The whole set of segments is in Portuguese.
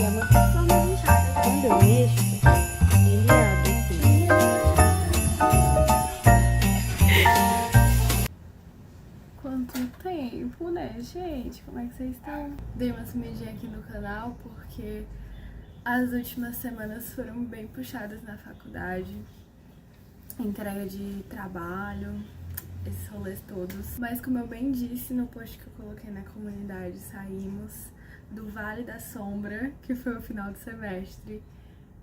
é uma forma de enxada. Quando eu mexo, ele abre assim. Quanto tempo, né, gente? Como é que vocês estão? Dei uma sumidinha aqui no canal porque as últimas semanas foram bem puxadas na faculdade. Entrega de trabalho, esses rolês todos. Mas como eu bem disse no post que eu coloquei na comunidade, saímos do Vale da Sombra, que foi o final do semestre.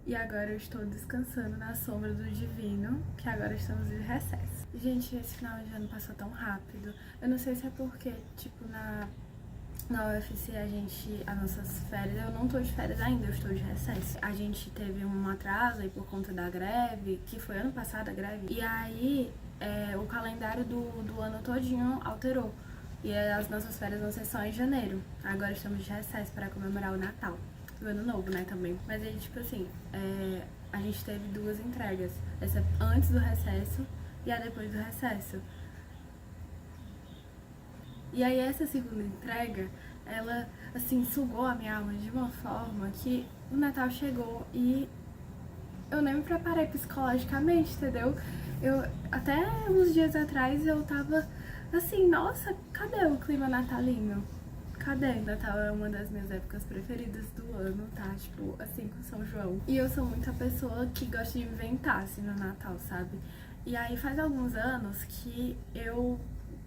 E agora eu estou descansando na sombra do divino, que agora estamos de recesso. Gente, esse final de ano passou tão rápido. Eu não sei se é porque, tipo, na UFC as nossas férias, eu não tô de férias ainda, eu estou de recesso. A gente teve um atraso aí por conta da greve, que foi ano passado a greve. E aí, o calendário do ano todinho alterou. E as nossas férias vão ser só em janeiro. Agora estamos de recesso para comemorar o Natal. O Ano Novo, né, também. Mas aí, tipo assim, a gente teve 2 entregas. Essa antes do recesso e a depois do recesso. E aí essa segunda entrega, ela, assim, sugou a minha alma de uma forma que o Natal chegou e eu nem me preparei psicologicamente, entendeu? Até uns dias atrás, eu tava assim, nossa, cadê o clima natalino? Cadê? Natal é uma das minhas épocas preferidas do ano, tá? Tipo, assim, com São João. E eu sou muito a pessoa que gosta de inventar, assim, no Natal, sabe? E aí faz alguns anos que eu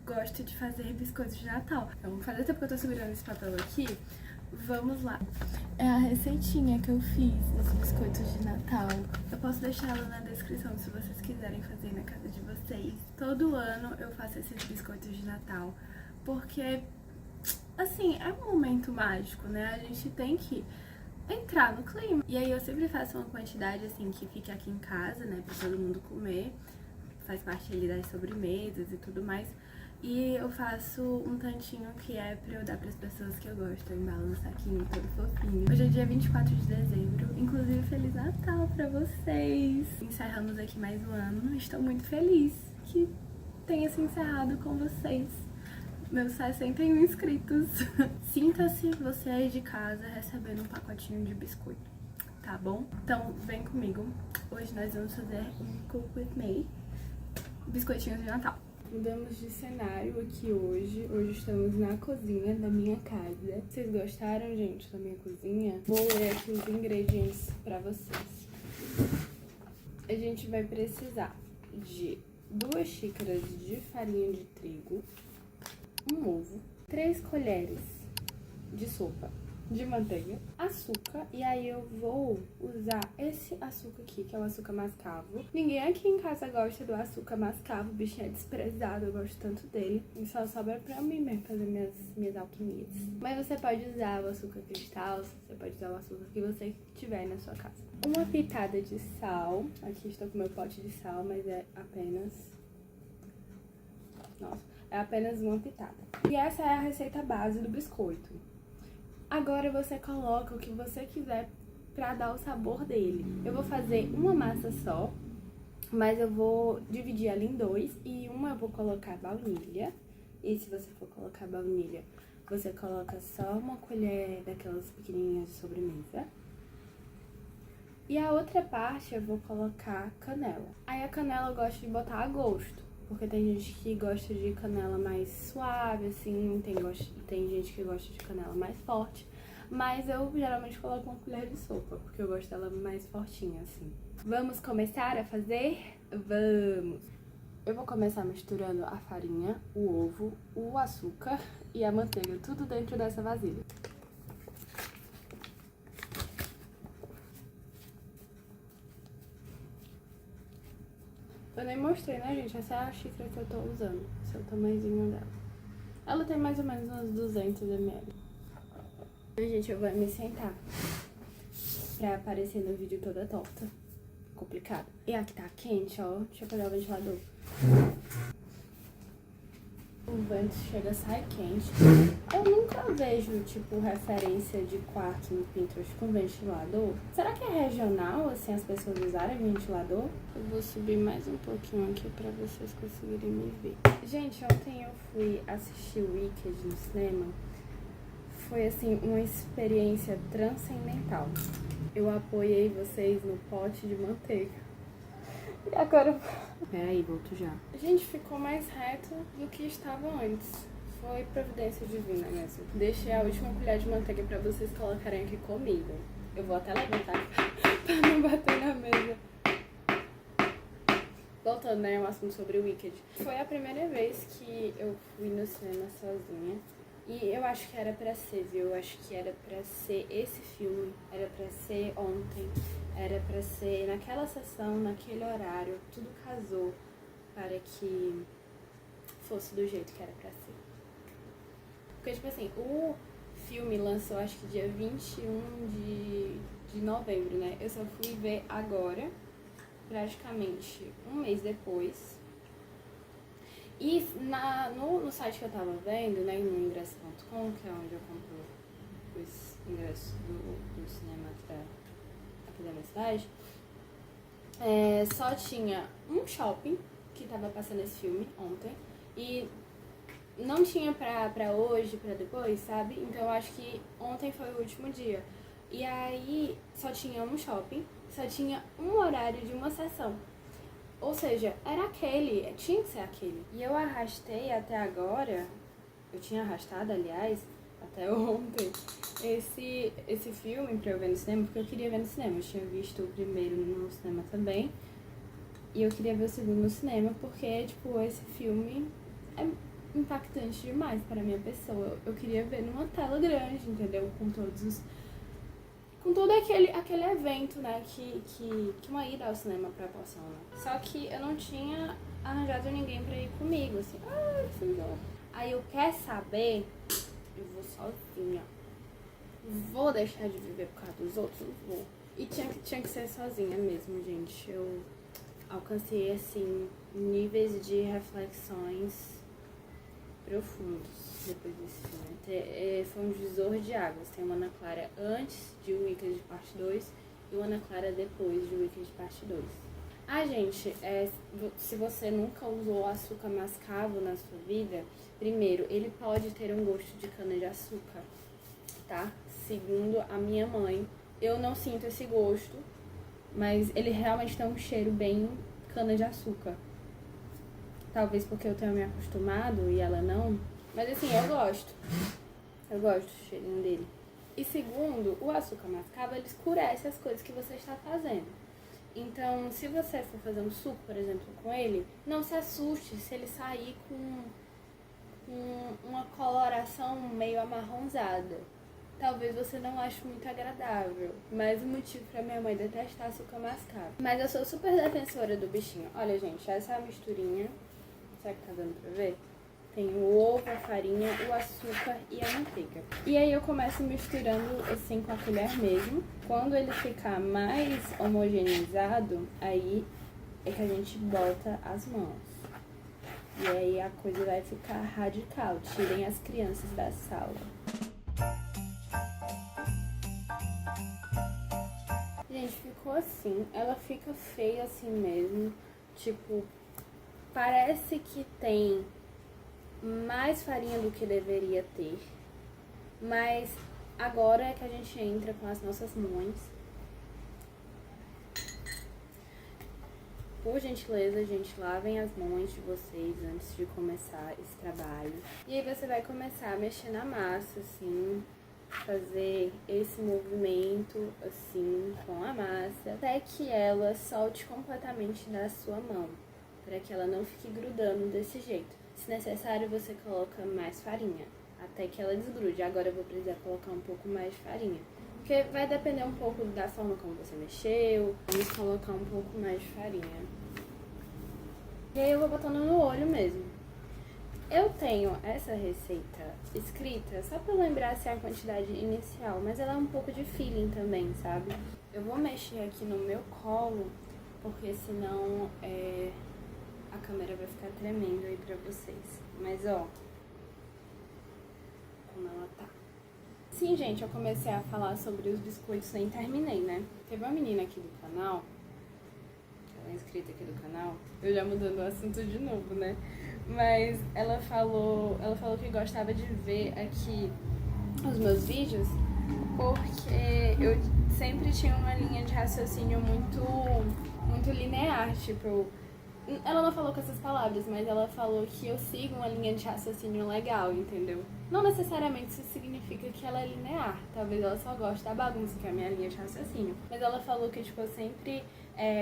gosto de fazer biscoitos de Natal. Então, faz tempo que eu tô segurando esse papel aqui. Vamos lá. É a receitinha que eu fiz dos biscoitos de Natal. Eu posso deixar ela na descrição se vocês quiserem fazer na casa de vocês. Todo ano eu faço esses biscoitos de Natal, porque, assim, é um momento mágico, né? A gente tem que entrar no clima. E aí eu sempre faço uma quantidade, assim, que fique aqui em casa, né? Pra todo mundo comer. Faz parte ali das sobremesas e tudo mais. E eu faço um tantinho que é pra eu dar pras pessoas que eu gosto. Eu embalo no saquinho todo fofinho. Hoje é dia 24 de dezembro. Inclusive, Feliz Natal pra vocês! Encerramos aqui mais um ano. Estou muito feliz que tenha se encerrado com vocês. Meus 61 inscritos. Sinta-se você aí de casa recebendo um pacotinho de biscoito, tá bom? Então, vem comigo. Hoje nós vamos fazer um Cook With Me. Biscoitinhos de Natal. Mudamos de cenário aqui hoje. Hoje estamos na cozinha da minha casa. Vocês gostaram, gente, da minha cozinha? Vou ler aqui os ingredientes pra vocês. A gente vai precisar de 2 xícaras de farinha de trigo, um ovo, 3 colheres de sopa de manteiga, açúcar, e aí eu vou usar esse açúcar aqui, que é o açúcar mascavo. Ninguém aqui em casa gosta do açúcar mascavo, o bichinho é desprezado, eu gosto tanto dele. E só sobra pra mim mesmo fazer minhas alquimias. Mas você pode usar o açúcar cristal, você pode usar o açúcar que você tiver na sua casa. Uma pitada de sal, aqui estou com meu pote de sal, mas é apenas uma pitada. E essa é a receita base do biscoito. Agora você coloca o que você quiser pra dar o sabor dele. Eu vou fazer uma massa só, mas eu vou dividir ela em 2 e uma eu vou colocar baunilha. E se você for colocar baunilha, você coloca só uma colher daquelas pequenininhas de sobremesa. E a outra parte eu vou colocar canela. Aí a canela eu gosto de botar a gosto, porque tem gente que gosta de canela mais suave, assim, tem gente que gosta de canela mais forte. Mas eu geralmente coloco uma colher de sopa, porque eu gosto dela mais fortinha, assim. Vamos começar a fazer? Vamos! Eu vou começar misturando a farinha, o ovo, o açúcar e a manteiga, tudo dentro dessa vasilha. Eu nem mostrei, né, gente? Essa é a xícara que eu tô usando. Esse é o tamanhozinho dela. Ela tem mais ou menos uns 200 ml. Gente, eu vou me sentar pra aparecer no vídeo toda torta. Complicado. E aqui tá quente, ó. Deixa eu pegar o ventilador. O vento chega, sai quente. Eu nunca vejo, tipo, referência de quarto no Pinterest com ventilador. Será que é regional, assim, as pessoas usarem ventilador? Eu vou subir mais um pouquinho aqui pra vocês conseguirem me ver. Gente, ontem eu fui assistir Wicked no cinema. foi, assim, uma experiência transcendental. Eu apoiei vocês no pote de manteiga. E agora... Peraí, volto já. A gente ficou mais reto do que estava antes. Foi providência divina mesmo. Deixei a última colher de manteiga pra vocês colocarem aqui comigo. Eu vou até levantar pra não bater na mesa. Voltando, né, um assunto sobre o Wicked. Foi a primeira vez que eu fui no cinema sozinha. E eu acho que era pra ser, viu? Eu acho que era pra ser esse filme. Era pra ser ontem. Era pra ser naquela sessão, naquele horário. Tudo casou para que fosse do jeito que era pra ser. Porque, tipo assim, o filme lançou acho que dia 21 de novembro, né? Eu só fui ver agora, praticamente um mês depois. E no site que eu tava vendo, né, no ingresso.com, que é onde eu compro os ingressos do cinema aqui da minha cidade, só tinha um shopping que tava passando esse filme ontem. E não tinha pra hoje, pra depois, sabe? Então eu acho que ontem foi o último dia. E aí só tinha um shopping, só tinha um horário de uma sessão. Ou seja, era aquele, tinha que ser aquele. E eu arrastei até agora, eu tinha arrastado, aliás, até ontem, esse filme pra eu ver no cinema, porque eu queria ver no cinema. Eu tinha visto o primeiro no cinema também. E eu queria ver o segundo no cinema, porque, tipo, esse filme é impactante demais para a minha pessoa. Eu queria ver numa tela grande, entendeu? Com todo aquele evento, né, que uma ida ao cinema proporciona. Só que eu não tinha arranjado ninguém pra ir comigo, assim. Aí eu quero saber, eu vou sozinha. Vou deixar de viver por causa dos outros? Vou. E tinha que ser sozinha mesmo, gente. Eu alcancei, assim, níveis de reflexões profundos depois desse filme. Foi um divisor de águas. Tem uma Ana Clara antes de Wicked parte 2 e uma Ana Clara depois de Wicked parte 2. Ah, gente, se você nunca usou açúcar mascavo na sua vida, primeiro, ele pode ter um gosto de cana-de-açúcar, tá? Segundo a minha mãe, eu não sinto esse gosto, mas ele realmente tem um cheiro bem cana-de-açúcar. Talvez porque eu tenha me acostumado e ela não. Mas assim, eu gosto. Eu gosto do cheirinho dele. E segundo, o açúcar mascavo, ele escurece as coisas que você está fazendo. Então, se você for fazer um suco, por exemplo, com ele, não se assuste se ele sair com uma coloração meio amarronzada. Talvez você não ache muito agradável. Mais um motivo pra minha mãe detestar açúcar mascavo. Mas eu sou super defensora do bichinho. Olha, gente, essa é a misturinha. Será que tá dando pra ver? Tem o ovo, a farinha, o açúcar e a manteiga. E aí eu começo misturando assim com a colher mesmo. Quando ele ficar mais homogeneizado, aí é que a gente bota as mãos. E aí a coisa vai ficar radical. Tirem as crianças da sala. Gente, ficou assim. Ela fica feia assim mesmo. Tipo, parece que tem mais farinha do que deveria ter. Mas agora é que a gente entra com as nossas mães. Por gentileza, gente, lavem as mãos de vocês antes de começar esse trabalho. E aí você vai começar a mexer na massa, assim, fazer esse movimento, assim, com a massa, até que ela solte completamente da sua mão, para que ela não fique grudando desse jeito. Se necessário, você coloca mais farinha, até que ela desgrude. Agora eu vou precisar colocar um pouco mais de farinha, porque vai depender um pouco da forma como você mexeu. Vamos colocar um pouco mais de farinha. E aí eu vou botando no olho mesmo. Eu tenho essa receita escrita só pra lembrar se é a quantidade inicial, mas ela é um pouco de feeling também, sabe? Eu vou mexer aqui no meu colo, porque senão a câmera vai ficar tremendo aí pra vocês. Mas ó, como ela tá. Sim, gente, eu comecei a falar sobre os biscoitos nem terminei, né? Teve uma menina aqui do canal, ela é inscrita aqui do canal, eu já mudando o assunto de novo, né? Mas ela falou que gostava de ver aqui os meus vídeos, porque eu sempre tinha uma linha de raciocínio muito linear, tipo, ela não falou com essas palavras, mas ela falou que eu sigo uma linha de raciocínio legal, entendeu? Não necessariamente isso significa que ela é linear, talvez ela só goste da bagunça, que é a minha linha de raciocínio. Mas ela falou que, tipo, eu sempre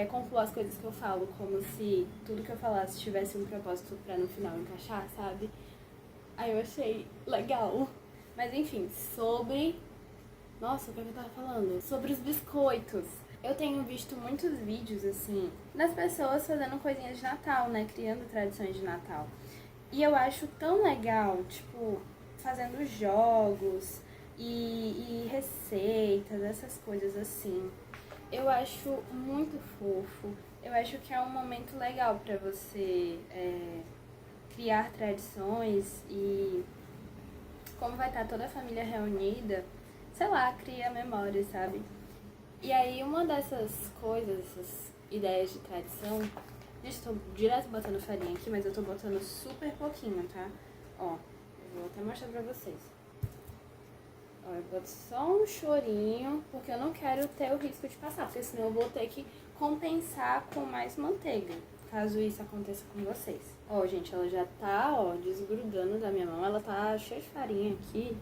concluo as coisas que eu falo, como se tudo que eu falasse tivesse um propósito pra no final encaixar, sabe? Aí eu achei legal. Mas enfim, sobre... Nossa, o que eu tava falando? Sobre os biscoitos. Eu tenho visto muitos vídeos, assim, das pessoas fazendo coisinhas de Natal, né? Criando tradições de Natal. E eu acho tão legal, tipo, fazendo jogos e receitas, essas coisas assim. Eu acho muito fofo. Eu acho que é um momento legal pra você criar tradições e como vai estar toda a família reunida, sei lá, cria memórias, sabe? E aí uma dessas coisas, essas ideias de tradição, gente, tô direto botando farinha aqui, mas eu tô botando super pouquinho, tá? Ó, eu vou até mostrar pra vocês. Ó, eu boto só um chorinho, porque eu não quero ter o risco de passar, porque senão eu vou ter que compensar com mais manteiga, caso isso aconteça com vocês. Ó, gente, ela já tá, ó, desgrudando da minha mão, ela tá cheia de farinha aqui,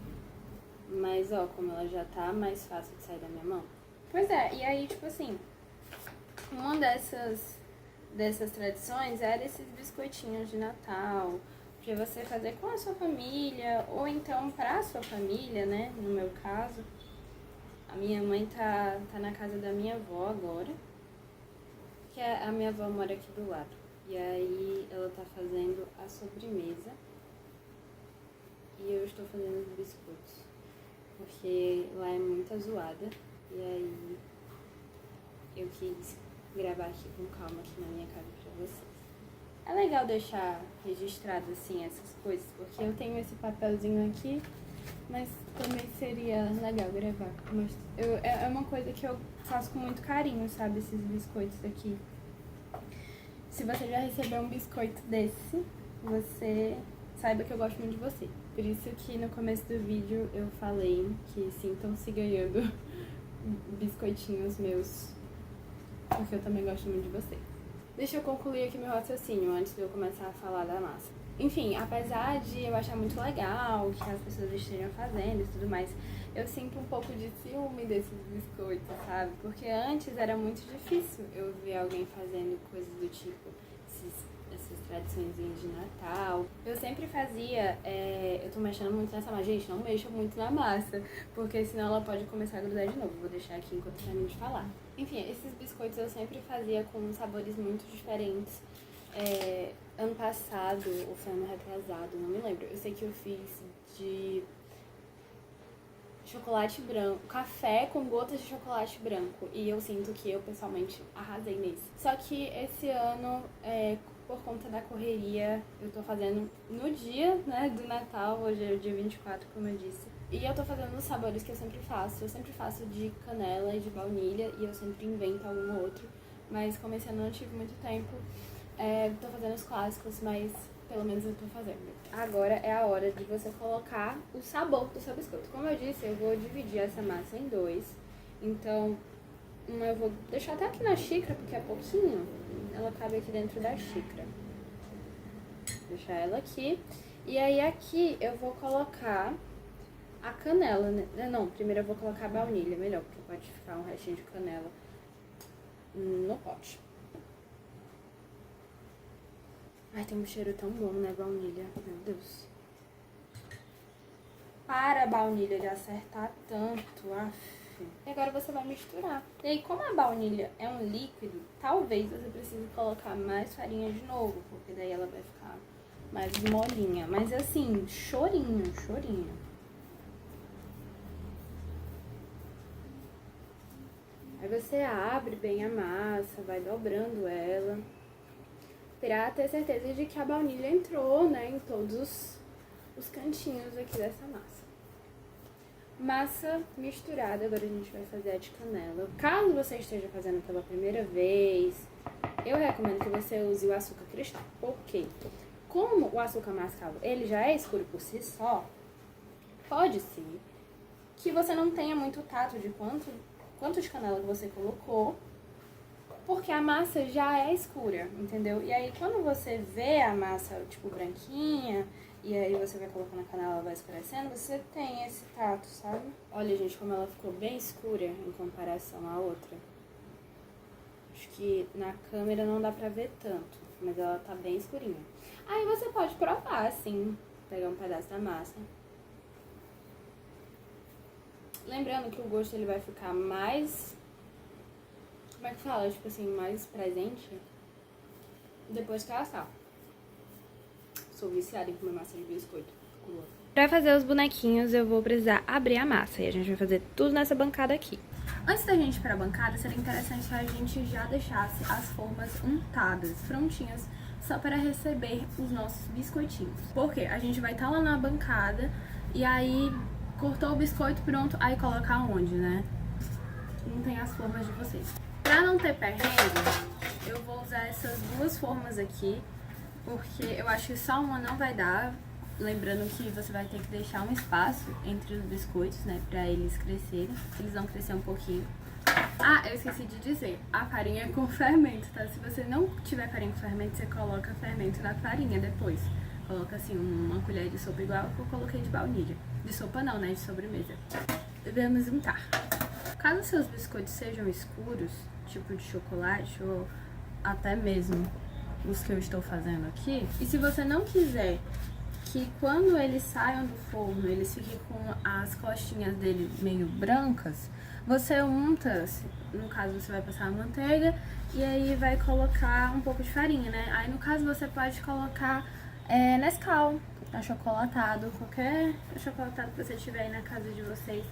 mas ó, como ela já tá mais fácil de sair da minha mão. Pois é, e aí, tipo assim, uma dessas tradições era esses biscoitinhos de Natal, pra você fazer com a sua família, ou então pra sua família, né, no meu caso. A minha mãe tá na casa da minha avó agora, que a minha avó mora aqui do lado. E aí ela tá fazendo a sobremesa e eu estou fazendo os biscoitos, porque lá é muita zoada. E aí eu quis gravar aqui com calma aqui na minha casa pra vocês. É legal deixar registrado assim essas coisas, porque eu tenho esse papelzinho aqui, mas também seria legal gravar. Mas é uma coisa que eu faço com muito carinho, sabe, esses biscoitos aqui. Se você já recebeu um biscoito desse, você saiba que eu gosto muito de você. Por isso que no começo do vídeo eu falei que sintam-se ganhando biscoitinhos meus, porque eu também gosto muito de vocês. Deixa eu concluir aqui meu raciocínio antes de eu começar a falar da massa. Enfim, apesar de eu achar muito legal o que as pessoas estejam fazendo e tudo mais, eu sinto um pouco de ciúme desses biscoitos, sabe? Porque antes era muito difícil eu ver alguém fazendo coisas do tipo essas tradições de Natal. Eu sempre fazia, eu tô mexendo muito nessa massa. Gente, não mexa muito na massa, porque senão ela pode começar a grudar de novo. Vou deixar aqui enquanto eu termino de falar. Enfim, esses biscoitos eu sempre fazia com sabores muito diferentes. Ano passado, ou foi ano retrasado, não me lembro. Eu sei que eu fiz de chocolate branco, café com gotas de chocolate branco. E eu sinto que eu, pessoalmente, arrasei nesse. Só que esse ano, por conta da correria, eu tô fazendo no dia, né, do Natal. Hoje é o dia 24, como eu disse. E eu tô fazendo os sabores que eu sempre faço. Eu sempre faço de canela e de baunilha, e eu sempre invento algum outro. Mas como esse ano eu não tive muito tempo, tô fazendo os clássicos, mas pelo menos eu tô fazendo. Agora é a hora de você colocar o sabor do seu biscoito. Como eu disse, eu vou dividir essa massa em dois. Então, eu vou deixar até aqui na xícara, porque é pouquinho. Ela cabe aqui dentro da xícara. Vou deixar ela aqui. E aí aqui eu vou colocar a canela, né? Não, primeiro eu vou colocar a baunilha, melhor, porque pode ficar um restinho de canela no pote. Ai, tem um cheiro tão bom, né, baunilha? Meu Deus. Para a baunilha de acertar tanto, af. E agora você vai misturar. E aí, como a baunilha é um líquido, talvez você precise colocar mais farinha de novo, porque daí ela vai ficar mais molinha. Mas assim, chorinho, chorinho. Aí você abre bem a massa, vai dobrando ela, pra ter certeza de que a baunilha entrou, né, em todos os cantinhos aqui dessa massa. Massa misturada, agora a gente vai fazer a de canela. Caso você esteja fazendo pela primeira vez, eu recomendo que você use o açúcar cristal. Por quê? Como o açúcar mascavo, ele já é escuro por si só, pode ser que você não tenha muito tato de quanto de canela que você colocou, porque a massa já é escura, entendeu? E aí quando você vê a massa, tipo, branquinha, e aí você vai colocando a canela, ela vai escurecendo, você tem esse tato, sabe? Olha, gente, como ela ficou bem escura em comparação à outra. Acho que na câmera não dá pra ver tanto, mas ela tá bem escurinha. Aí você pode provar, assim, pegar um pedaço da massa. Lembrando que o gosto ele vai ficar mais... Como é que fala? Tipo assim, mais presente depois que assar. Sou viciada em comer massa de biscoito. Pra fazer os bonequinhos, eu vou precisar abrir a massa. E a gente vai fazer tudo nessa bancada aqui. Antes da gente ir pra bancada, seria interessante se a gente já deixasse as formas untadas, prontinhas, só para receber os nossos biscoitinhos. Porque a gente vai estar lá na bancada e aí cortou o biscoito, pronto, aí colocar onde, né? Não tem as formas de vocês. Pra não ter perrengue, eu vou usar essas duas formas aqui, porque eu acho que só uma não vai dar. Lembrando que você vai ter que deixar um espaço entre os biscoitos, né, pra eles crescerem. Eles vão crescer um pouquinho. Ah, eu esqueci de dizer, a farinha é com fermento, tá? Se você não tiver farinha com fermento, você coloca fermento na farinha depois. Coloca assim uma colher de sopa igual que eu coloquei de baunilha. De sopa não, né, de sobremesa. Vamos untar. Caso seus biscoitos sejam escuros, tipo de chocolate ou até mesmo os que eu estou fazendo aqui, e se você não quiser que quando eles saiam do forno, eles fiquem com as costinhas dele meio brancas, você unta, no caso você vai passar a manteiga e aí vai colocar um pouco de farinha, né? Aí no caso você pode colocar Nescau, achocolatado, qualquer achocolatado que você tiver aí na casa de vocês,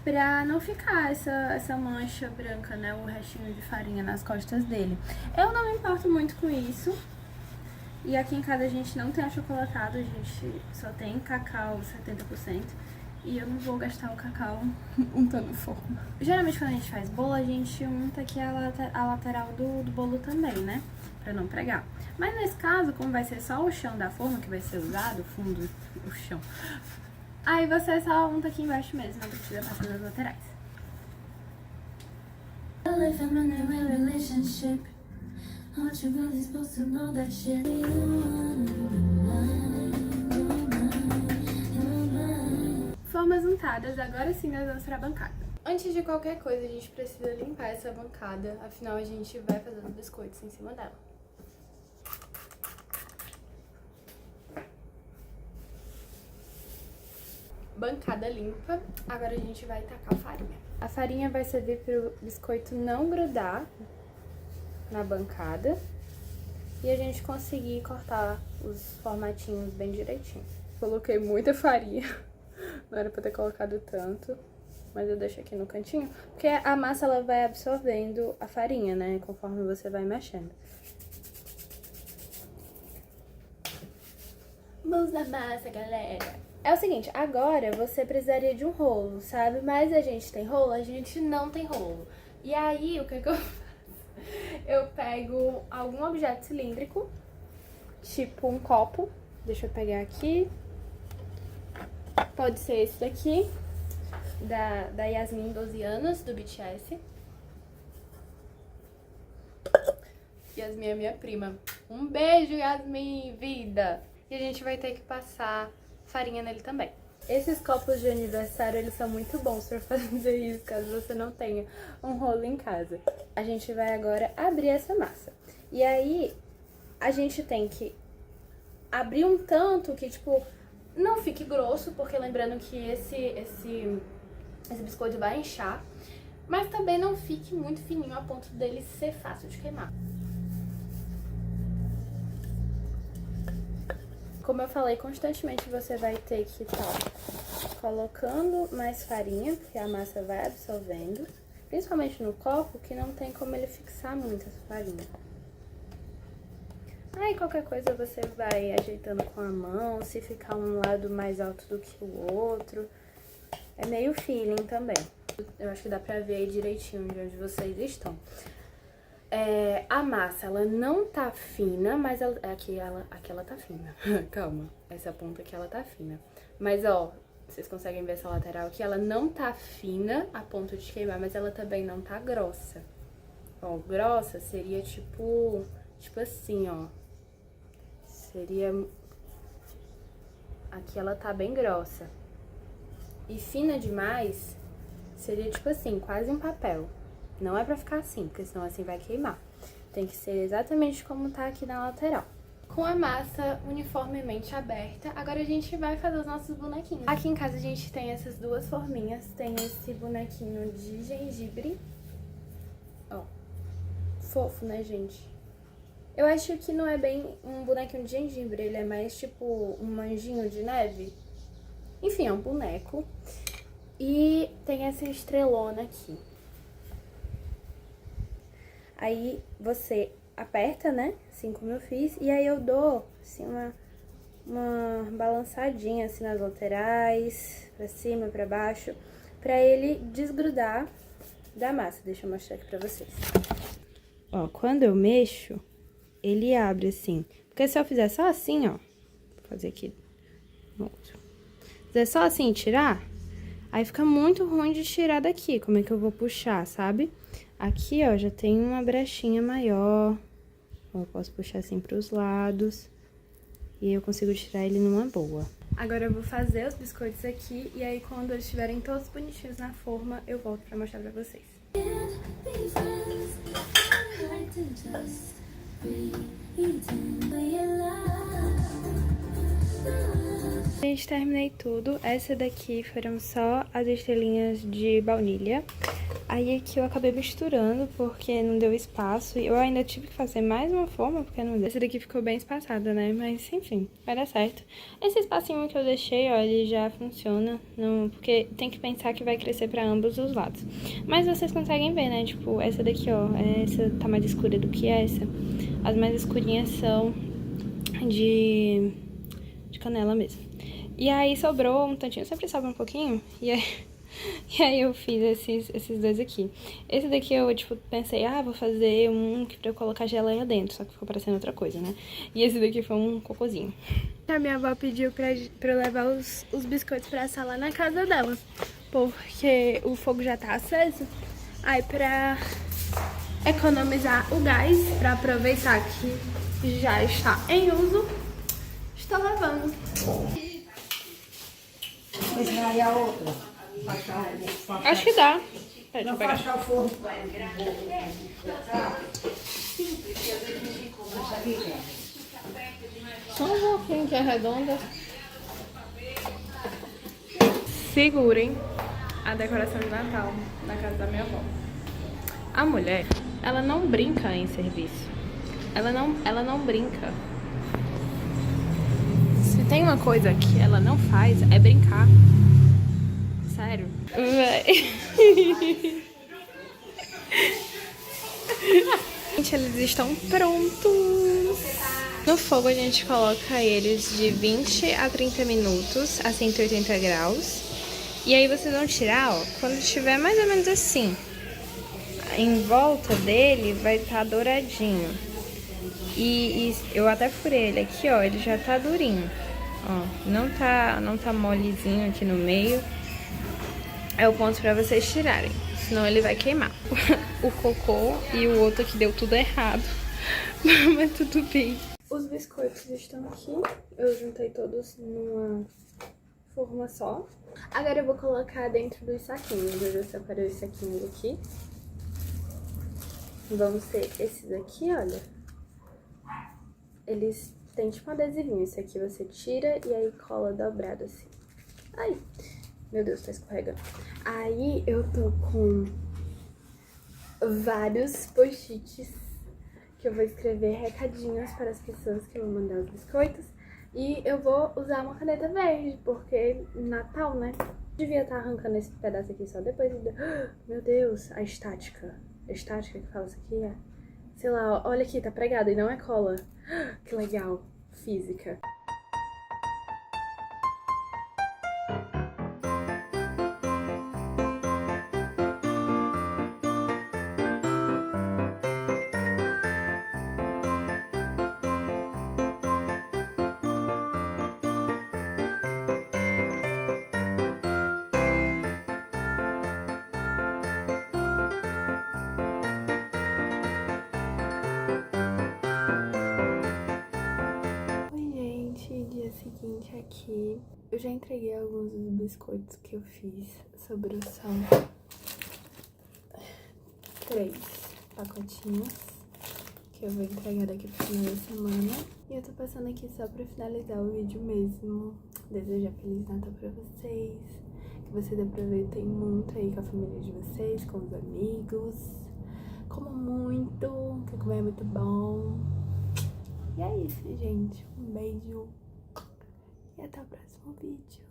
pra não ficar essa mancha branca, né? O restinho de farinha nas costas dele. Eu não me importo muito com isso. E aqui em casa a gente não tem achocolatado, a gente só tem cacau 70%. E eu não vou gastar o cacau untando forma. Geralmente quando a gente faz bolo, a gente unta aqui a lateral do bolo também, né? Pra não pregar. Mas nesse caso, como vai ser só o chão da forma que vai ser usado, o fundo, o chão, aí você só unta aqui embaixo mesmo, não precisa passar nas laterais. Formas untadas, agora sim nós vamos para a bancada. Antes de qualquer coisa, a gente precisa limpar essa bancada, afinal a gente vai fazer os biscoitos em cima dela. Bancada limpa, agora a gente vai tacar a farinha. A farinha vai servir para o biscoito não grudar na bancada e a gente conseguir cortar os formatinhos bem direitinho. Coloquei muita farinha, não era pra ter colocado tanto, mas eu deixo aqui no cantinho, porque a massa ela vai absorvendo a farinha, né, conforme você vai mexendo. Mãos na massa, galera! É o seguinte, agora você precisaria de um rolo, sabe? Mas a gente tem rolo, a gente não tem rolo. E aí, o que eu faço? Eu pego algum objeto cilíndrico, tipo um copo. Deixa eu pegar aqui. Pode ser esse daqui, da Yasmin, 12 anos, do BTS. Yasmin é minha prima. Um beijo, Yasmin, vida! E a gente vai ter que passar farinha nele também. Esses copos de aniversário, eles são muito bons pra fazer isso, caso você não tenha um rolo em casa. A gente vai agora abrir essa massa. E aí, a gente tem que abrir um tanto que, tipo, não fique grosso, porque lembrando que esse biscoito vai inchar, mas também não fique muito fininho a ponto dele ser fácil de queimar. Como eu falei, constantemente você vai ter que estar colocando mais farinha, porque a massa vai absorvendo, principalmente no copo, que não tem como ele fixar muito essa farinha. Aí qualquer coisa você vai ajeitando com a mão, se ficar um lado mais alto do que o outro. É meio feeling também. Eu acho que dá pra ver aí direitinho de onde vocês estão. A massa, ela não tá fina, mas aqui ela tá fina. Calma, essa ponta aqui ela tá fina. Mas ó, Vocês conseguem ver essa lateral aqui? Ela não tá fina a ponto de queimar, mas ela também não tá grossa. Ó, grossa seria tipo assim, ó. Seria... Aqui ela tá bem grossa. E fina demais seria tipo assim, quase um papel. Não é pra ficar assim, porque senão assim vai queimar. Tem que ser exatamente como tá aqui na lateral. Com a massa uniformemente aberta, agora a gente vai fazer os nossos bonequinhos. Aqui em casa a gente tem essas duas forminhas. Tem esse bonequinho de gengibre. Ó, fofo, né, gente? Eu acho que não é bem um bonequinho de gengibre, ele é mais tipo um anjinho de neve. Enfim, é um boneco. E tem essa estrelona aqui. Aí você aperta, né? Assim como eu fiz. E aí eu dou, assim, uma balançadinha, assim, nas laterais. Pra cima, pra baixo. Pra ele desgrudar da massa. Deixa eu mostrar aqui pra vocês. Ó, quando eu mexo, ele abre assim. Porque se eu fizer só assim, ó. Vou fazer aqui no outro. Se fizer só assim e tirar, aí fica muito ruim de tirar daqui. Como é que eu vou puxar, sabe? Aqui, ó, já tem uma brechinha maior. Eu posso puxar assim pros lados. E eu consigo tirar ele numa boa. Agora eu vou fazer os biscoitos aqui. E aí, quando eles estiverem todos bonitinhos na forma, eu volto pra mostrar pra vocês. Gente, terminei tudo. Essa daqui foram só as estrelinhas de baunilha. Aí aqui eu acabei misturando porque não deu espaço. E eu ainda tive que fazer mais uma forma porque não deu. Essa daqui ficou bem espaçada, né? Mas enfim, vai dar certo. Esse espacinho que eu deixei, ó, ele já funciona. Não, porque tem que pensar que vai crescer pra ambos os lados. Mas vocês conseguem ver, né? Tipo, essa daqui, ó, essa tá mais escura do que essa. As mais escurinhas são de canela mesmo. E aí sobrou um tantinho, sempre sobra um pouquinho, e aí eu fiz esses dois aqui. Esse daqui eu, tipo, pensei, vou fazer um pra eu colocar geleia dentro, só que ficou parecendo outra coisa, né? E esse daqui foi um cocôzinho. A minha avó pediu pra eu levar os biscoitos pra assar lá na casa dela, porque o fogo já tá aceso. Aí pra economizar o gás, pra aproveitar que já está em uso, estou levando. E a outra? Acho que dá. Não faz o forno. Só um pouquinho que é redonda. Segurem a decoração de Natal na casa da minha avó. A mulher, ela não brinca em serviço. Ela não brinca. Se tem uma coisa que ela não faz, é brincar. Sério. Gente, eles estão prontos. No fogo a gente coloca eles de 20 a 30 minutos a 180 graus. E aí vocês vão tirar, ó, quando estiver mais ou menos assim. Em volta dele vai estar douradinho. E eu até furei ele aqui, ó, ele já tá durinho. Ó, não tá molezinho aqui no meio. É o ponto pra vocês tirarem, senão ele vai queimar. O cocô e o outro que deu tudo errado, mas tudo bem. Os biscoitos estão aqui, eu juntei todos numa forma só. Agora eu vou colocar dentro dos saquinhos, eu já separei os saquinhos aqui. Vão ser esses aqui, olha. Eles têm tipo um adesivinho, esse aqui você tira e aí cola dobrado assim. Ai, meu Deus, tá escorregando. Aí eu tô com vários post-its que eu vou escrever recadinhos para as pessoas que eu vou mandar os biscoitos. E eu vou usar uma caneta verde, porque Natal, né? Devia estar arrancando esse pedaço aqui só depois. Meu Deus, a estática. A estática que fala isso aqui é... Sei lá, olha aqui, tá pregado e não é cola. Que legal. Física. aqui. Eu já entreguei alguns dos biscoitos que eu fiz. Sobrou só 3 pacotinhos que eu vou entregar daqui pro final da semana. E eu tô passando aqui só pra finalizar o vídeo mesmo. Desejar Feliz Natal pra vocês. Que vocês aproveitem muito aí com a família de vocês, com os amigos. Como muito, que comer é muito bom. E é isso, gente. Um beijo. E até o próximo vídeo.